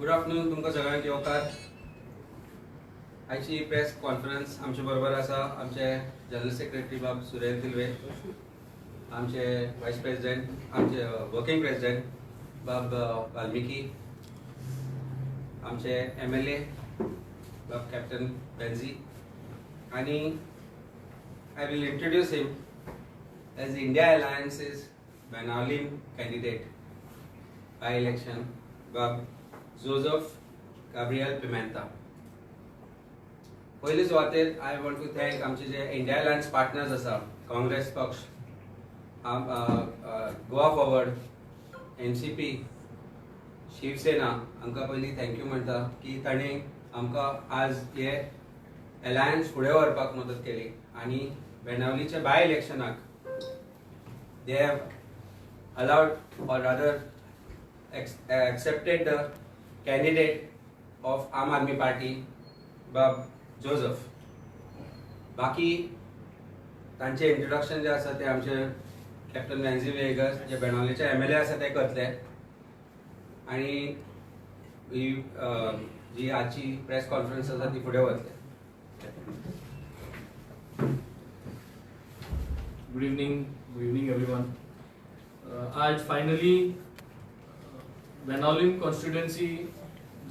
Good afternoon तुमकां सगळ्यांक येवकार. आयची प्रेस कॉन्फरन्स आमचे बरोबर आसा आमचे जनरल सेक्रेटरी बाब सुरेश दिलवे, आमचे वायस प्रेसिडेंट आमचे वर्किंग प्रेसिडेंट बाब वाल्मिकी, आमचे MLA बाब कॅप्टन बेन्झी, आणि I will introduce him as India Alliance's Benalim candidate by election, Bab Joseph Gabriel Pimenta. पयली सुवातेर I want to thank आमचे जे India Alliance partners आसा, काँग्रेस पक्ष, गोवा फॉरवर्ड, NCP, शिवसेना हांकां पयली थँक्यू म्हणटा की तांणी आमकां आज हे अलायन्स फुडें व्हरपाक मदत केली आणि बेनावलीच्या bye इलेक्शनाक they have allowed or rather accepted the candidate of Aam Aadmi Party, Bab Joseph. बाकी तांचे इंट्रोडक्शन जे आसा ते आमचे कॅप्टन बेन्झी वेगर जे बेनावलीचे MLA आसा ते करतले आणि जी आजची प्रेस कॉन्फरन्स आसा ती फुडें वतले. Good evening everyone. आज फायनली बेनावलीम कॉन्स्टिट्युएन्सी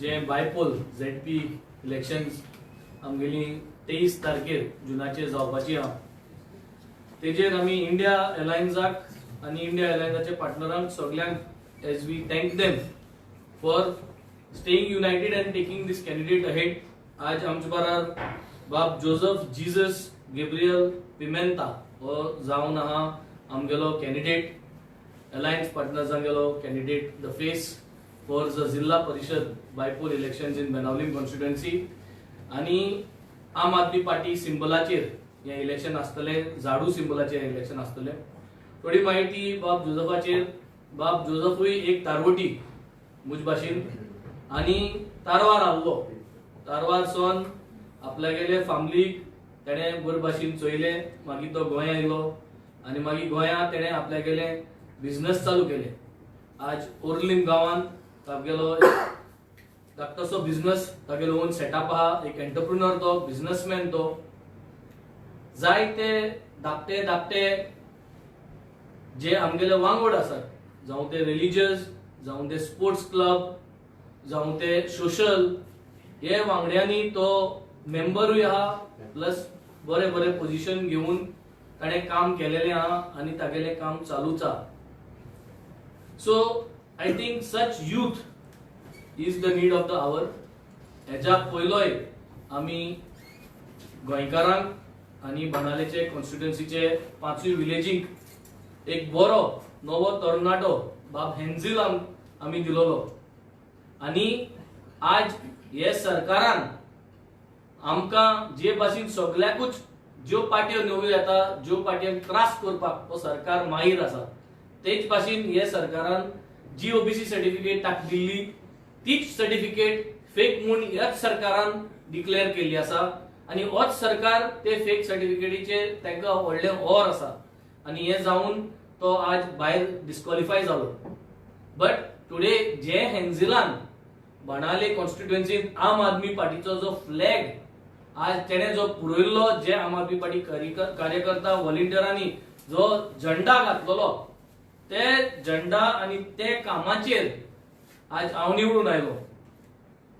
जे बायपोल ZP इलेक्शन्स आमगेली 23 तारखेर जुनाचेर जावपाची आहा. तेजेर आमी इंडिया अलायन्साक आनी इंडिया अलायन्साच्या पार्टनरांक सगळ्यांक as we thank them for staying united and taking this candidate ahead. आज आमच्या बरोबर बाब जोसेफ जीसस गॅब्रियल पिमेंता हो जावन आहा आमगेलो कॅन्डिडेट, अलायन्स पार्टनर्सांगेलो candidate, the face for the zilla parishad bypoll elections in Benaulim constituency. आणि आम आदमी पार्टी सिंबलाचेर हे इलेक्शन आसतले, झाडू सिंबलाचेर इलेक्शन आसतले. थोडी माहिती बाब जोसेफाचेर. बाब जोसेफूय एक तारवटी मुज भाशेन आणि तारवार आल्लो. तारवार सोन आपल्यागेले फॅमिलीक तेणे बरे भाशेन चोयले. मागीर तो गोंय आयलो आणि मागीर गोंयांत तेणे आपल्यागेले बिझनेस चालू केले. आज ओर्लीम गांवांत तागेलो धाकटोसो बिझनेस, तागेलो ओन सेटअप आहा. एक एंटरप्रिनर तो, बिझनेसमॅन तो. जायते धाकटे धाकटे जे आमगेले वांगड आसात, जावं ते रिलिजियस, जावं ते स्पोर्ट्स क्लब, जावं ते सोशल, हे वांगड्यांनी तो मेंबरूय आहा. प्लस बरे बरे पोझिशन घेऊन ताणें काम केलेलें आहा आणि तागेलें काम चालूच आहा. So I think such youth is the need of the hour. हेच्या पयलोय आमी गोंयकारांक आणि बाणालेचे कॉन्स्टिट्युएन्सीचे 5 विलेजींक एक बरो नवो तरणाटो बाब हेन्झिल आमी दिलोलो. आणि आज हे सरकारान आमकां जे भाशेन सगळ्याकूच ज्यो पार्ट्यो नव्यो येता, ज्यो पार्ट्यांक त्रास करपाक तो सरकार माहीर आसा, तेच भाशेन हे सरकारान जी OBC सर्टिफिकेट ताका दिल्ली, तीच सर्टिफिकेट फेक म्हणून ह्याच सरकारान डिक्लेअर केल्ली आसा. आणि होच सरकार ते फेक सर्टिफिकेटीचे तांकां व्हडलें ऑर आसा आणि हे जावन तो आज भायर डिस्क्वॉलिफाय जालो. बट टुडे जे हेन्झिलान बाणाले कॉन्स्टिट्युएन्सीन आम आदमी पार्टीचो जो फ्लॅग आज तेणे जो पुरयल्लो, जे आम आदमी पार्टी कार्यकर्ता व्हॉलंटियरांनी जो झेंडा घातलेलो, ते झेंडा आणि ते कामाचेर आज हांव निवडून आयलो.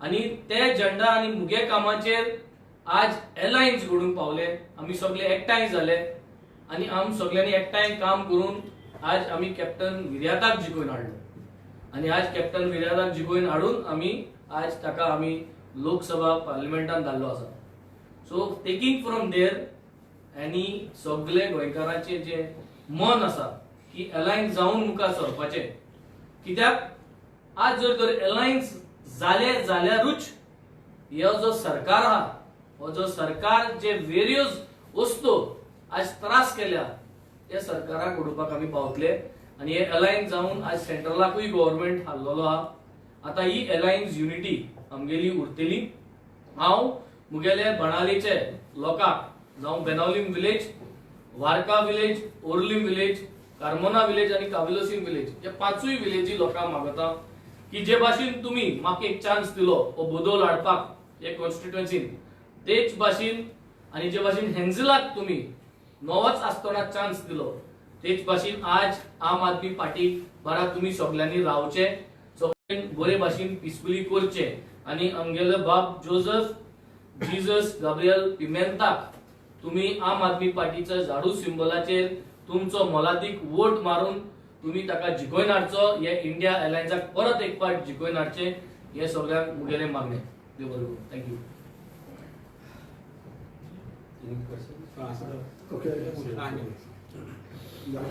आणि ते झेंडा आणि मुगे कामाचेर आज अलायन्स घडून पावले. आमी सगळे एकठांय जाले आणि आम सगळ्यांनी एकठांय काम करून आज आमी कॅप्टन विर्यादाक जिखून हाडलो. आणि आज कॅप्टन विर्यादाक जिखून हाडून आमी आज ताका आमी लोकसभा पार्लिमेंटान धाडलो आसा. सो टेकिंग फ्रॉम देयर आनी सगळे गोंयकारांचे जे मन आसा की अलायन्स जावन मुखार सरपाचे, कित्याक आज जर तर अलायन्स जाले जाल्यारूच हो जो सरकार आहा, हो जो सरकार जे वेरियस वस्तू आज त्रास केल्या, त्या सरकाराक उडोवपाक आमी पावतले. आणि हे अलायन्स जावन आज सेंट्रलाकूय गव्हर्नमेंट हाडलेलो आहा. आता ही अलायन्स युनिटी आमगेली उरतली. हांव मुगेले बाणालीचे लोकांक, जावं बेनावलीम विलेज, वार्का village, Orlim village, Carmona village आणि काबिलोसीम विलेज, या 5 विलेजी लोकांक मागता की जे भाशेन तुम्ही म्हाका एक चान्स दिलो हो बदल हाडपाक हे कॉन्स्टिट्युएन्सीन, तेच भाशेन आणि जे भाशेन हेन्झलाक तुम्ही नवोच आसतना चान्स दिलो, तेच भाशेन आज आम आदमी पार्टीक बारा तुम्ही सगळ्यांनी रावचे, सगळ्यांनी बरे भाशेन पिसफुली करचे आणि आमगेले बाब जोसेफ जीजस गाब्रियल पिमेंताक तुम्ही आम आदमी पार्टीच्या झाडू सिंबलाचेर तुमचो मोलादीक वोट मारून तुम्ही ताका जिखोवन हाडचो, हे इंडिया अलायन्साक परत एक पार्ट जिखोवन हाडचे, हे सगळ्यांक मुगेले मागणे. देव बरें करूं. Thank you. Okay. Yeah.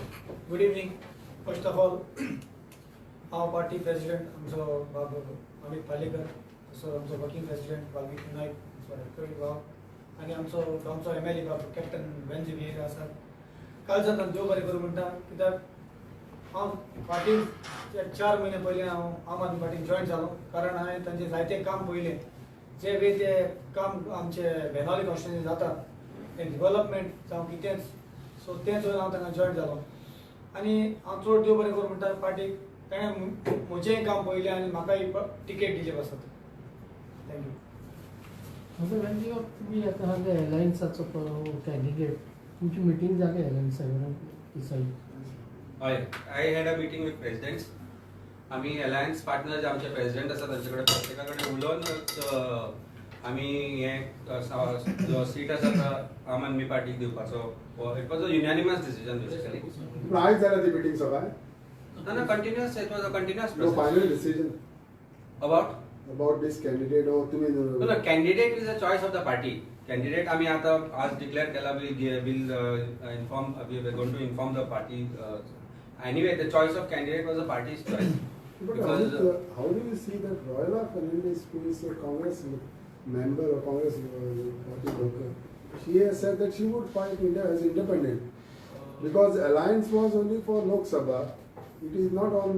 Good evening. First of all, our party president, आमचो बाब अमित पालेकर, तसो आमचो वर्किंग प्रेसिडेंट वाल्मिक नायक, आमचो हेडक्वार्टर बाब, आणि आमचो गांवचो MLA बाब कॅप्टन वेंजी बिहेर आसात. काल सावन देव बरें करूं म्हणटा, कित्याक हांव पार्टीन 4 म्हयने पयलीं हांव आम आदमी पार्टीन जॉयन जालो, कारण हांवें तांचें जायतें काम पयलें. जे वे ते काम आमचे बेनावली कॉन्स्टिट्युएन्सी जाता तें डेव्हलपमेंट जावं कितेंच, सो तें चोवन हांव तांकां जॉयन जालो. आनी हांव चड देव बरें करूं म्हणटा पार्टीक, ताणें म्हजेंय काम पयलें आनी म्हाकाय टिकेट दिली बसत. थँक्यू. तुम्ही आता एलायन्साचो कॅन्डिडेट, तुमची मिटींग जाली एलायन्सा हय, I had a meeting with presidents. आमी अलायन्स पार्टनर जे आमचे प्रेसिडेंट आसा तांचे कडेन प्रत्येका कडेन उलोवन आमी हे जो सीट आसा तो आम आदमी पार्टीक दिवपाचो, it was a unanimous decision basically. आज जाल्या ती मीटिंग सकाळ. No, continuous. It was a continuous No process. final decision About this candidate or तुम्ही no, candidate is a choice of the party. Candidate आम्ही आता आज declare केला, will inform. We were going to inform the party. Anyway, the choice of candidate was the party's choice. But Because how do you see that Royala Fernandez, who is a Congress member or Congress party worker, she has said that she would fight India as independent because alliance was only for Lok Sabha. It is not on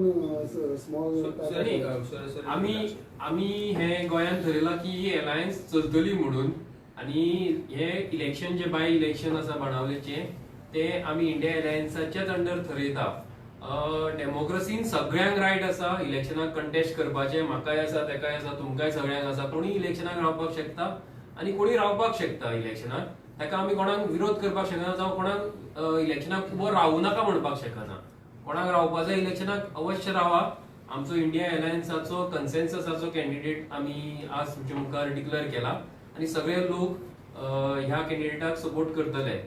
small. sorry. आम्ही हे गोंयांत ठरयला की ही alliance चलतली म्हणून, आणि हे election जे by election आसा बाणावलेचे ते आम्ही इंडिया अलायन्साच्याच अंडर ठरयता. डेमोक्रेसीन सगळ्यांक रायट आसा इलेक्शनाक कंटेस्ट करपाचे, म्हाकाय आसा, तेकाय आसा, तुमकाय सगळ्यांक आसा. कोणी इलेक्शनाक रावपाक शकता आणि कोणी रावपाक शकता इलेक्शनाक. ताका आमी कोणाक विरोध करपाक शकना, जावं कोणाक इलेक्शनाक उबो रावू नाका म्हणपाक शकना. कोणाक रावपाक जाय इलेक्शनाक अवश्य रावा. आमचो इंडिया अलायन्साचो कन्सेन्ससाचो कॅन्डिडेट आमी आज तुमच्या मुखार डिक्लेअर केला आणि सगळे लोक ह्या कॅन्डिडेटाक सपोर्ट करतले.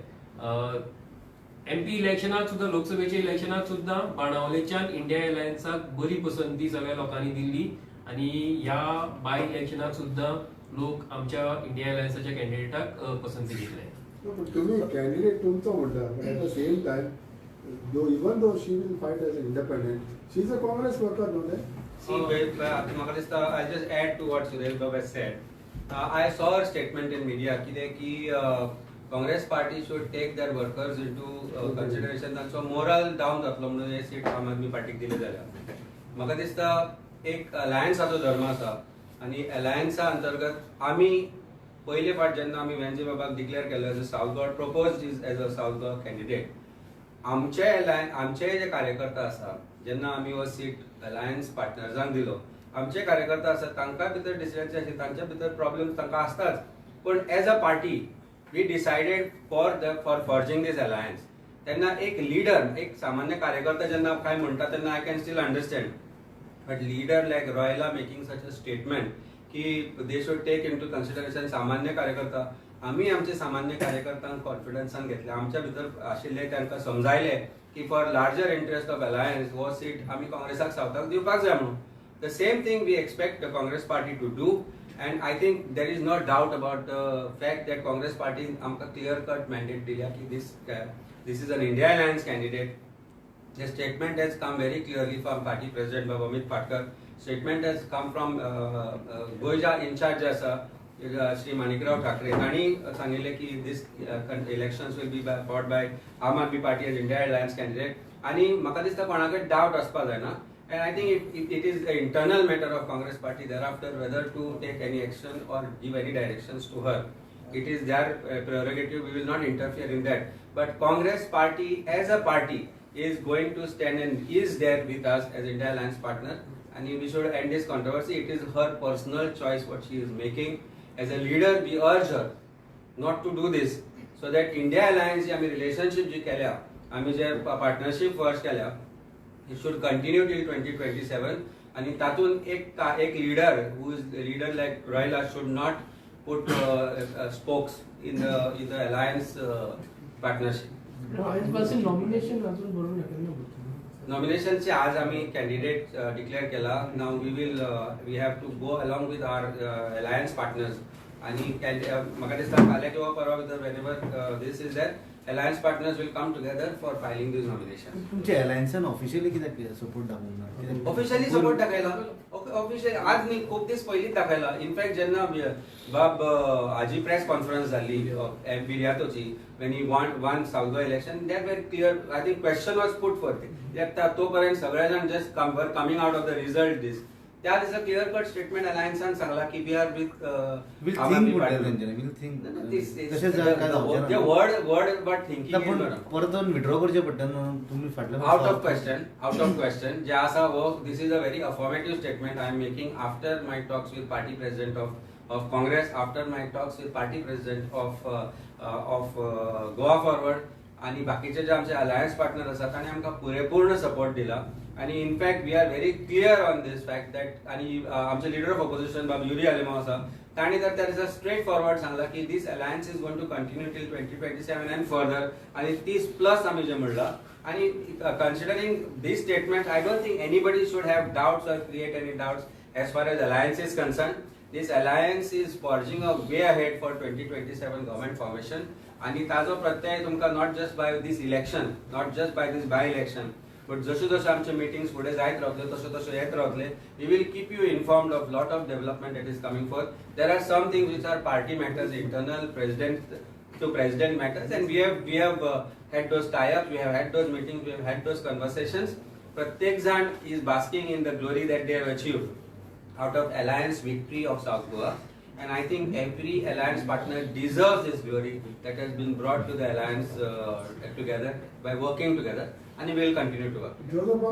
MP इलेक्शनाक सुद्धा, लोकसभेच्या इलेक्शनाक सुद्धा बाणावलेच्यान इंडिया अलायन्साक बरी पसंती सगळ्या लोकांनी दिल्ली आणि ह्या बाय इलेक्शनाक सुद्धा लोक आमच्या इंडिया अलायन्साच्या कॅन्डिडेटाक पसंती दितले. तुम्ही कॅन्डिडेट तुमचो म्हणटा, but at the same time, even though she will fight as an independent, she is a Congress worker, no? See, म्हाका दिसता I'll just add to what Surel Bab has said. I saw her statement in media की Congress party should take their workers into consideration. तांचो moral down जातलो म्हणून हे seat आम आदमी पार्टीक दिले जाल्यार म्हाका दिसता एक अलायन्साचो धर्म आसा आणि अलायन्सा अंतर्गत आमी पयले फावट जेन्ना आमी वेंजी बाबाक डिक्लेअर केलो as a south Goa, proposed is as a south Goa candidate, आमचे जे कार्यकर्ता आसा जेन्ना आमी हो सीट अलायन्स पार्टनर्सांक दिलो, आमचे कार्यकर्ता आसा तांकां भितर डिसिजन्स आसा, तांच्या भितर प्रॉब्लेम्स तांकां आसताच, पण as a party we decided for forging this alliance. तेन्ना एक लीडर, एक सामान्य कार्यकर्ता जेन्ना काय म्हणटा तेन्ना I can still understand, but leader like रॉयला मेकिंग सच अ स्टेटमेंट की they should take into consideration सामान्य कार्यकर्ता. आम्ही आमचे सामान्य कार्यकर्त्यांक कॉन्फिडन्सान घेतले, आमच्या भितर आशिल्ले तांकां समजायले की for larger interest of alliance हो सीट आमी काँग्रेसाक सावथाक दिवपाक जाय म्हणून. The same thing we expect the Congress party to do, and I think there is no doubt about the fact that Congress party आमकां clear cut mandate दिल्या की this is an India Alliance candidate. The statement has come very clearly from party president Baba Amit Patkar. Statement has come from गोयजा incharge आसा श्री माणिकराव ठाकरे, तांणी सांगिल्ले की this elections will be fought by Aam Aadmi Party as India Alliance candidate. आणि म्हाका दिसता कोणाकय doubt आसपाक जायना. And I think it is an internal matter of Congress party thereafter whether to take any action or give any directions to her. It is their prerogative. We will not interfere in that. But Congress party as a party is going to stand and is there with us as India Alliance partner. and we should end this controversy. It is her personal choice what she is making. As a leader, we urge her not to do this, so that India Alliance आम्ही relationship जी केल्या, आम्ही जे partnership first केल्या, it should continue till 2027. आणि तातून एक leader who is a leader like Royla should not put spokes in the alliance partnership. आजपासून nomination अजून भरून टाकेल ना. नॉमिनेशनचे आज आम्ही कॅन्डिडेट डिक्लेअर केला. नाव we have to go along with our alliance partners आणि म्हाका दिसता फाल्यां किंवा परवा भितर वेनेवर this is that alliance partners will come together for filing this nomination. तुमच्या अलायन्सान ऑफिशियली कित्याक सपोर्ट दाखोवना? ऑफिशियली सपोर्ट दाखयला. ऑफिशियल आज न्ही खूप दीस पयलींच दाखयला. इनफॅक्ट जेन्ना बाब हाजी प्रेस कॉन्फरन्स जाल्ली विर्यातोची when he won South Goa election, that very clear. I think question was put for it. That तोपर्यंत सगळे जण just were coming out of the result this. That is a clear cut statement. Alliance and सांगला की we are with Will think will think. तशेंच काय जावचें the ना. word but thinking is पण बरो. परत विड्रॉ करचे पडटा न्हू तुम्ही फाटल्या Out of question. जे आसा वो this is a very affirmative statement I am making after my talks with party president of Congress, after my talks with party president of Goa Forward आणि बाकीचे जे आमचे अलायन्स पार्टनर आसात तांणी आमकां पुरेपूर्ण सपोर्ट दिला. आणि in fact we are very clear on this fact that आणि आमचे लिडर ऑफ ऑपोजिशन बाब युरी आलेमाव आसा तांणी तर that is a straightforward सांगला की this alliance is going to continue till 2027 and further आणि 30+ आम्ही जे म्हणला. आणि considering this statement I don't think anybody should have doubts or create any doubts as far as alliance is concern. This alliance is forging a way ahead for 2027 government formation. आणि ताजो प्रत्यय तुमका not just by this election, not just by this by election, but जशे आमचे meetings फुडें जायत रावतले तशे येत रावतले. We will keep you informed of lot of development that is coming forth. There are some things which are party matters, internal president to president matters, and we have had those tie-ups, we have had those meetings, we have had those conversations. प्रत्येक जण is basking in the glory that they have achieved out of alliance victory of South Goa, and I think every alliance partner deserves this glory that has been brought to the alliance together by working together, and we will continue to work. Joseph,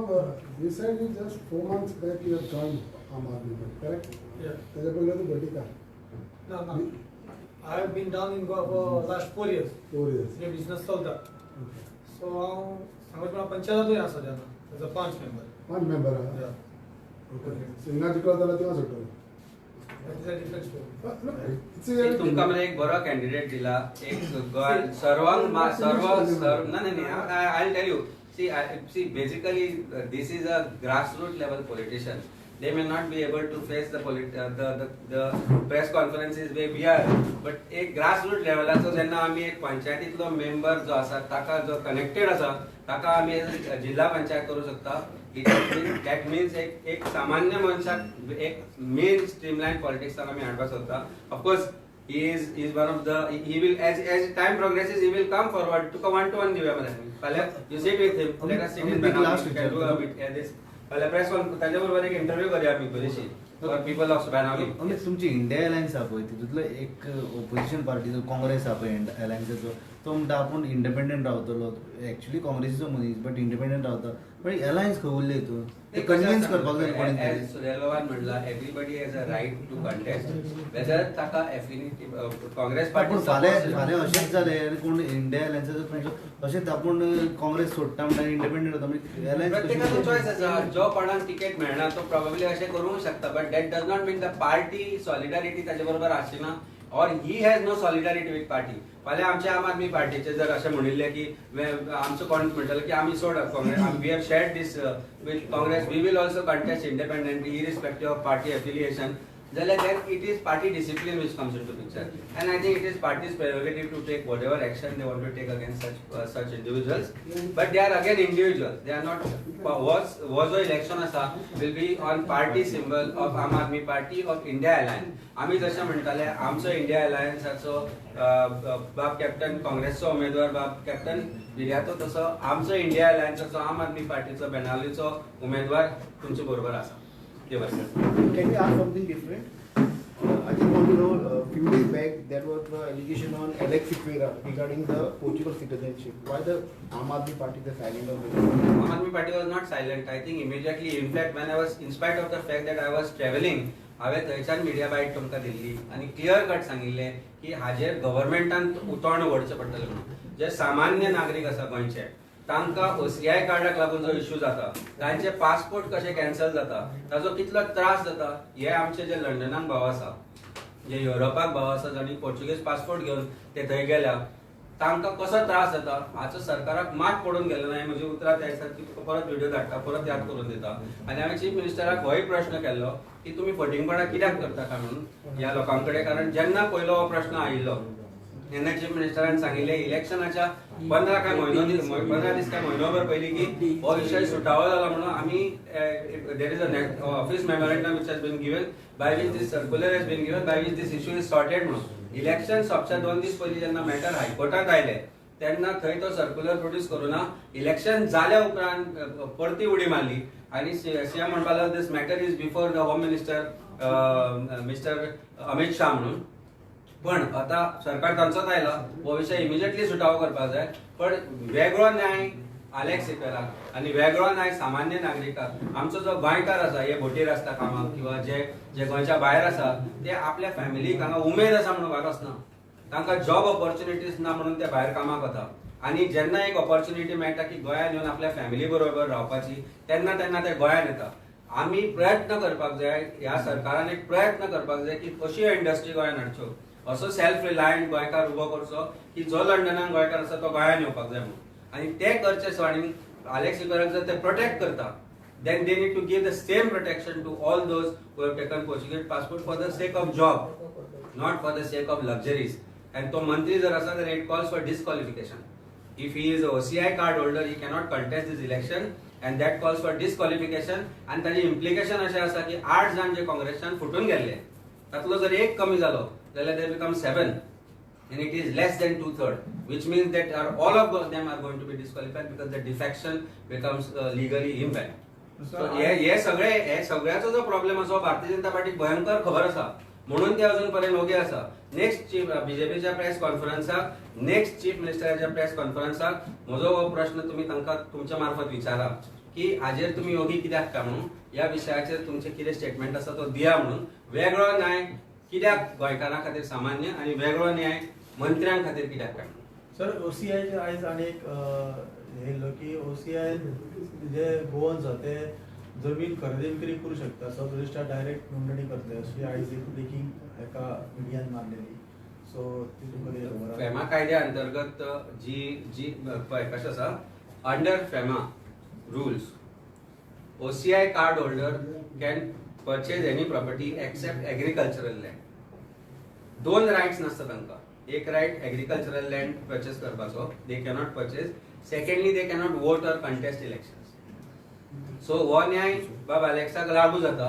recently just 4 months back you have joined Aam Aadmi Party, correct? Yeah. त्याच्या पहिले तू भटी का? No. I have been down in Goa for last 4 years. 4 years. हे business चलता. So हांव सांगोच पंचायतूय आसा तेन्ना. As a 5 member. 5 member आहा. Yeah. सिंगा जिखला जाल्यार तेव्हा सुटलो. That is a different story. एक तुमका मला एक बरो कॅन्डिडेट दिला. एक I will tell you. See, basically, this is a grassroots level politician. They may not be able to face the press conferences where we are, but एक grassroots level जेन्ना आम्ही एक पंचायतीतलो मेंबर जो आसा ताका जो कनेक्टेड आसा ताका आम्ही जिल्हा पंचायत करू शकता. That means एक सामान्य मनशाक एक मेन स्ट्रीमलाइन पॉलिटिक्स आम्ही हाडपाक शकता. Of course, he is one of the, he will as time progresses he will come forward. Tuka 1-to-1 दिवया मला. You sit with him. Let us sit in Banawali. We can do a bit this. पहले press conference ताच्या बरोबर एक interview करूया आम्ही बरीशी for people of बनावली. तुमची India alliance आहा पळय तितूंतलो एक ओपोजिशन पार्टीचो काँग्रेस आहा पळय अलायन्साचो तो म्हणटा आपूण इंडिपेंडंट रावतलो. एक्चुअली काँग्रेसीचो मनीस बट इंडिपेंडंट रावता. पण अलायन्स खंय उरले हितून ते कन्विन्स करपाक जाय कोणी. सुरेल पवार म्हणला everybody has a right to contest whether ताका एफिनिटी काँग्रेस पार्टी. फाल्यां अशेंच जालें कोण इंडिया अलायन्साचो तुमचो अशेंच आपूण काँग्रेस सोडटा म्हणटा इंडिपेंडंट जाता म्हणजे अलायन्स प्रत्येकाचो चॉयस आसा. जो कोणाक तिकेट मेळना तो प्रोबेबली अशें करूंक शकता. But that does not mean the party solidarity ताचे बरोबर आसना और he has no solidarity with party. फाल्यां आमच्या आम आदमी पार्टीचे जर अशें म्हणिल्लें की आमचो कोण म्हणटलो की आमी सोड Congress, we have shared this with Congress, we will also contest independently irrespective of party affiliation, then it is party discipline which comes into picture, and I think it is party's prerogative to take whatever action they want to take against such individuals. But they are again individuals. They are not. Was the election asa will be on party symbol of Aam Aadmi Party of India Alliance. आम्ही जशें म्हणटाले आमचो India अलायन्साचो बाब captain काँग्रेसचो उमेदवार बाब captain Viriato तसो आमचो India अलायन्साचो आम आदमी पार्टीचो बेनावलीचो उमेदवार तुमचे बरोबर आसा. Can we ask something different? I think few days back, there was the allegation on Alex Sikora regarding the Portugal citizenship. Why the Aam Aadmi Party is silent on this? Aam Aadmi Party was not silent. I think immediately, in fact, when I was, in spite of the fact that I was traveling, हांवें थंयच्यान media बायट तुमकां दिल्ली आनी clear cut सांगिल्लें की हाजेर गव्हर्मेंटान उतोर्ण व्हरचें पडटलें म्हणून. जे सामान्य नागरीक आसा गोंयचे तांकां OCI कार्डाक लागून जो इश्यू जाता, तांचे पासपोर्ट कशे कॅन्सल जाता, ताजो कितलो त्रास जाता, हे आमचे जे लंडनाक भाव आसा, जे युरोपाक भाव आसा, जाणी पोर्चुगीज पासपोर्ट घेवन ते थंय गेल्या, तांकां कसो त्रास जाता हाचो सरकाराक मात पडून गेलो ना. म्हजी उतरां त्या दिसा तुका परत व्हिडिओ धाडटा, परत याद करून दिता. आनी हांवें चीफ मिनिस्टराक होय प्रश्न केल्लो की तुमी फटींगपणां कित्याक करता काय म्हणून ह्या लोकां कडेन. कारण जेन्ना पयलो हो प्रश्न आयिल्लो तेन्ना चीफ मिनिस्टरान सांगिल्लें इलेक्शनाच्या 15 दीस काय म्हयनोभर पयलीं की हो विशय सुटावो जाला म्हणून आमी there is a office memorandum which has been given by which this circular has been given by which this issue is sorted म्हणून. इलेक्शन सोंपच्या 2 दीस पयलीं जेन्ना मॅटर हायकोर्टात आयले तेन्ना थंय तो सर्क्युलर प्रोड्यूस करूना. इलेक्शन जाल्या उपरांत परती उडी मारली आनी सीएम म्हणपाक लागलो this matter is before the home minister mister Amit Shah म्हणून. पण आता सरकार तांचोच आयला, हो विषय इमिजिएटली सुटावो करपाक जाय. पण वेगळो न्याय अलेक्स सिक्वेराक आनी वेगळो न्याय सामान्य नागरिकाक. आमचो जो गोंयकार आसा, हे भोटीर आसता कामाक किंवा जे गोंयच्या भायर आसा, ते आपल्या फॅमिलीक हांगा उमेद आसा म्हणून वागच ना. तांकां जॉब ऑपॉर्च्युनिटीज ना म्हणून ते भायर कामाक वता. आनी जेन्ना एक ऑपॉर्च्युनिटी मेळटा की गोंयांत येवन आपल्या फॅमिली बरोबर रावपाची, तेन्ना ते गोंयांत येता. आमी प्रयत्न करपाक जाय, ह्या सरकारान एक प्रयत्न करपाक जाय की कशी इंडस्ट्री गोंयांत हाडच्यो, असो सेल्फ रिलायंट गोंयकार उबो करचो की जो लंडनान गोंयकार आसा तो गोंयांत येवपाक जाय म्हणून. आनी ते करचे सुवाणी अलेक्स सिक्वेराक जर ते प्रोटेक्ट करता, then they need to give the same protection to all those who have taken Portuguese passport for the sake of job, not for the sake of luxuries. And तो मंत्री जर आसा then it calls for disqualification. If he is a OCI card holder, he cannot contest this election and that calls for disqualification. And ताजी implication अशें आसा की 8 जाण जे काँग्रेसच्यान फुटून गेल्ले तातलो जर एक कमी जालो जाल्यार they become 7 and it is less than 2/3, which means that all of them are going to be disqualified because the defection becomes legally invalid. So हे सगळ्याचो जो प्रॉब्लेम आसा भारतीय जनता पार्टीक भयंकर खबर आसा म्हणून ते अजून पर्यंत ओगे आसा. नेक्स्ट चीफ बीजेपीच्या प्रेस कॉन्फरन्साक, नेक्स्ट चीफ मिनिस्टराच्या प्रेस कॉन्फरन्साक म्हजो हो प्रश्न तुमी तांकां तुमच्या मार्फत विचारा की हाजेर तुमी ओगी कित्याक काय म्हणून, ह्या विशयाचेर तुमचे कितें स्टेटमेंट आसा तो दिया म्हणून. वेगळो न्याय कित्याक गोंयकारां खातीर सामान्य आनी वेगळो न्याय मंत्र्यां खातीर कित्याक काय म्हणून. सर OCI आयज आनी एक येयल्लो की OCI जे गोवन्स आसा ते जमीन खरेदी विक्री करू शकता, सब रजिस्ट्रार डायरेक्ट नोंदणी करता अशी आयज एक ब्रेकिंग एका मिडियान मारलेली. सो ती तुमकां कितें खबर आसा? फेमा कायद्या अंतर्गत जी पळय कशें आसा, under FEMA rules OCI card holder can purchase any property except agricultural land. 2 rights नासता तांकां. एक रायट एग्रीकल्चरल लँड परचेज करपाचो, they cannot purchase. Secondly they cannot vote or contest elections. So हो न्याय बाब अलेक्साक लागू जाता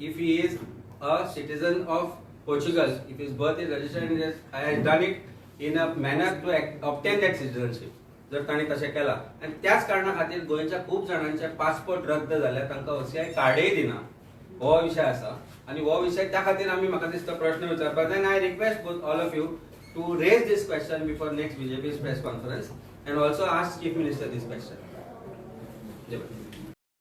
if he is a citizen of Portugal, if his birth is registered in has done it in a manner to obtain that citizenship, जर ताणें तशें केलां. आनी त्याच कारणां खातीर गोंयच्या खूब जाणांचे पासपोर्ट रद्द जाल्यात, तांकां OCI कार्डय दिना. हो विषय आसा आनी हो विषय त्या खातीर आमी म्हाका दिसता प्रश्न विचारपाक जाय. I request all of you to raise this question before next BJP's press conference and also ask Chief Minister this question.